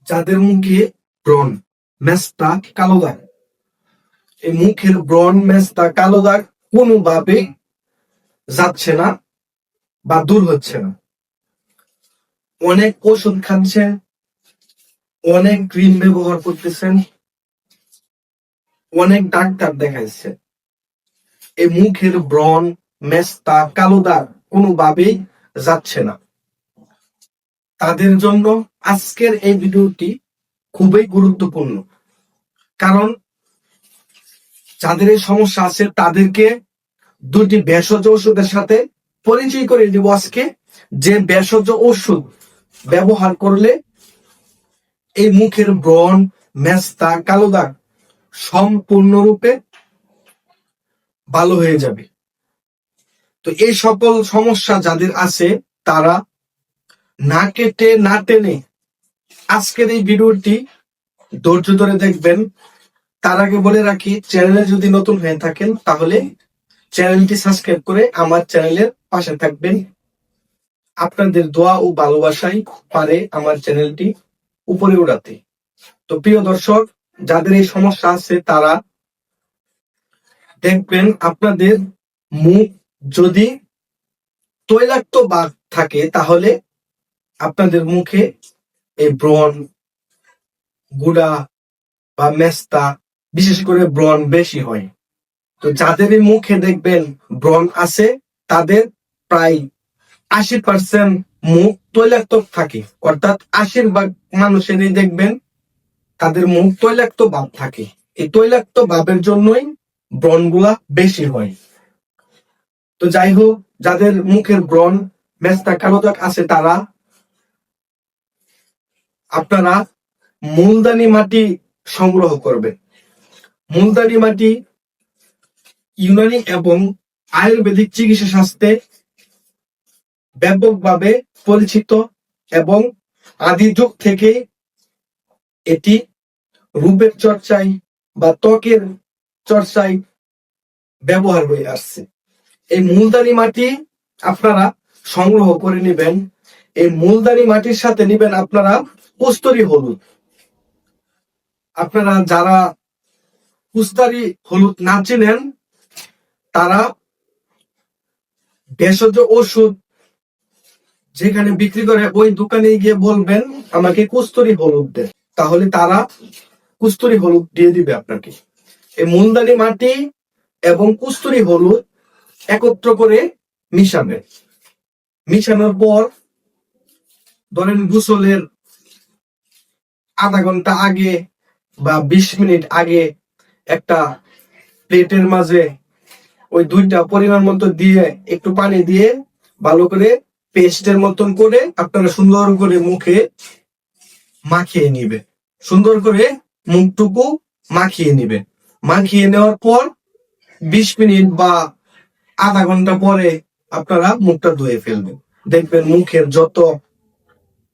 যাদের মুখে ব্রণ, মেস্তা, কালো দাগ, এই মুখের ব্রণ, মেস্তা, কালো দাগ কোনোভাবে যাচ্ছে না বা দূর হচ্ছে না। অনেক ওষুধ খাচ্ছেন, অনেক ক্রিম ব্যবহার করতেছেন, অনেক ডাক্তার দেখাইছে, এই মুখের ব্রণ, মেস্তা, কালো দাগ কোনোভাবেই যাচ্ছে না। তাদের জন্য আজকের এই ভিডিওটি খুবই গুরুত্বপূর্ণ। কারণ যাদের এই সমস্যা আছে তাদেরকে দুটি ভেষজ ওষুধের সাথে পরিচয় করে দিব আজকে, যে ভেষজ ওষুধ ব্যবহার করলে এই মুখের ব্রণ, মেস্তা, কালো দাগ সম্পূর্ণরূপে ভালো হয়ে যাবে। তো এই সকল সমস্যা যাদের আছে তারা না কেটে না টেনে আজকের এই ভিডিওটি ধৈর্য ধরে দেখবেন। তার আগে বলে রাখি, চ্যানেলে যদি নতুন হয়ে থাকেন তাহলে চ্যানেলটি সাবস্ক্রাইব করে আমার চ্যানেলের পাশে থাকবেন। আপনাদের দোয়া ও ভালোবাসাই পারে আমার চ্যানেলটি উপরে উঠাতে। তো প্রিয় দর্শক, যাদের এই সমস্যা আছে তারা দেখবেন আপনাদের মুখ যদি তৈলাক্ত ভাব থাকে তাহলে আপনাদের মুখে এই ব্রণ, গুড়া বা মেস্তা, বিশেষ করে ব্রণ বেশি হয়। তো যাদের এই মুখে দেখবেন ব্রণ আছে তাদের প্রায় 80% মুখ তৈলাক্ত থাকে, অর্থাৎ 80% মানুষেরই দেখবেন তাদের মুখ তৈলাক্ত ভাব থাকে। এই তৈলাক্ত ভাবের জন্যই ব্রণ গুলা বেশি হয়। তো যাই হোক, যাদের মুখের ব্রণ, মেস্তা, কালো দাগ আছে তারা আপনারা মুলতানি মাটি সংগ্রহ করবেন। মুলতানি মাটি ইউনানি এবং আয়ুর্বেদিক চিকিৎসা শাস্ত্রে ব্যাপকভাবে পরিচিত এবং আদি যুগ থেকে এটি রূপের চর্চায় বা ত্বকের চর্চায় ব্যবহার হয়ে আসছে। এই মুলতানি মাটি আপনারা সংগ্রহ করে নেবেন। এই মুলতানি মাটির সাথে নেবেন আপনারা কস্তুরী হলুদ। আপনারা যারা কস্তুরী হলুদ না চেনেন তারা ভেষজ ওষুধ যেখানে বিক্রি করে ওই দোকানে গিয়ে বলবেন আমাকে কস্তুরী হলুদ দেন, তাহলে তারা কস্তুরী হলুদ দিয়ে দিবে আপনাকে। এই মুলতানি মাটি এবং কস্তুরী হলুদ একত্র করে মিশাবে। মিশানোর পর ধরেন গোসলের আধা ঘন্টা আগে বা 20 মিনিট আগে একটা প্লেটের মাঝে ওই দুইটা পরিমাণ মতো দিয়ে একটু পানি দিয়ে ভালো করে পেস্টের মতন করে আপনারা সুন্দর করে মুখে মাখিয়ে নিবে। সুন্দর করে মুখটুকু মাখিয়ে নিবে। মাখিয়ে নেওয়ার পর 20 মিনিট বা আধা ঘন্টা পরে আপনারা মুখটা ধুয়ে ফেলবেন। দেখবেন মুখের যত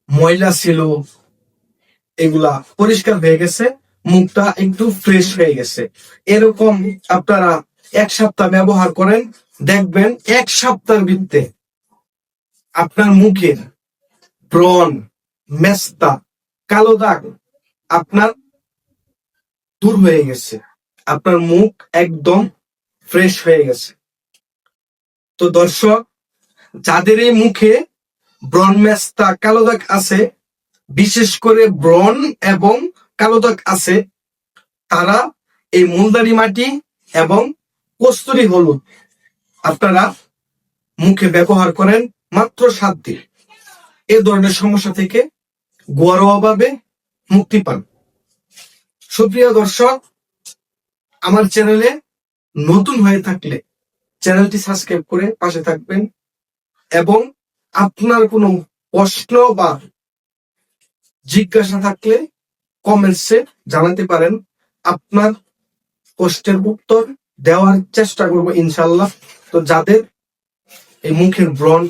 ময়লা ছিল এগুলা পরিষ্কার হয়ে গেছে, মুখটা একটু ফ্রেশ হয়ে গেছে। এরকম আপনারা 1 সপ্তাহ ব্যবহার করেন, দেখবেন 1 সপ্তাহের ভিতরে আপনার মুখের ব্রণ, মেস্তা, কালো দাগ আপনার দূর হয়ে গেছে। আপনার মুখ একদম ফ্রেশ হয়ে গেছে। তো দর্শক, যাদের এই মুখে ব্রণ, মেস্তা, কালো দাগ আছে, বিশেষ করে ব্রণ এবং কালো দাগ আছে, তারা এই মুলতানি মাটি এবং কস্তুরী হলুদ আপনারা মুখে ব্যবহার করেন মাত্র 7 দিন। এ ধরনের সমস্যা থেকে ঘরোয়াভাবে মুক্তি পান। সুপ্রিয় দর্শক, আমার চ্যানেলে নতুন হয়ে থাকলে চ্যানেলটি সাবস্ক্রাইব করে পাশে থাকবেন এবং আপনার কোনো প্রশ্ন বা জিজ্ঞাসা থাকলে কমেন্টসে জানাতে পারেন। আপনার প্রশ্নের উত্তর দেওয়ার চেষ্টা করব ইনশাল্লাহ। তো যাদের এই মুখের ব্রণ,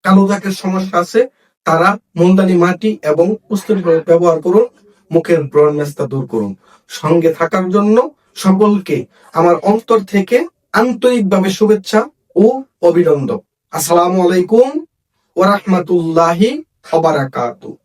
কালো দাগের সমস্যা আছে তারা মুলতানি মাটি এবং কস্তুরী হলুদ ব্যবহার করুন, মুখের ব্রণ, মেস্তা দূর করুন। সঙ্গে থাকার জন্য সকলকে আমার অন্তর থেকে আন্তরিকভাবে শুভেচ্ছা ও অভিনন্দন। আসসালামু আলাইকুম ওয়া রাহমাতুল্লাহি ওয়া বারাকাতুহু।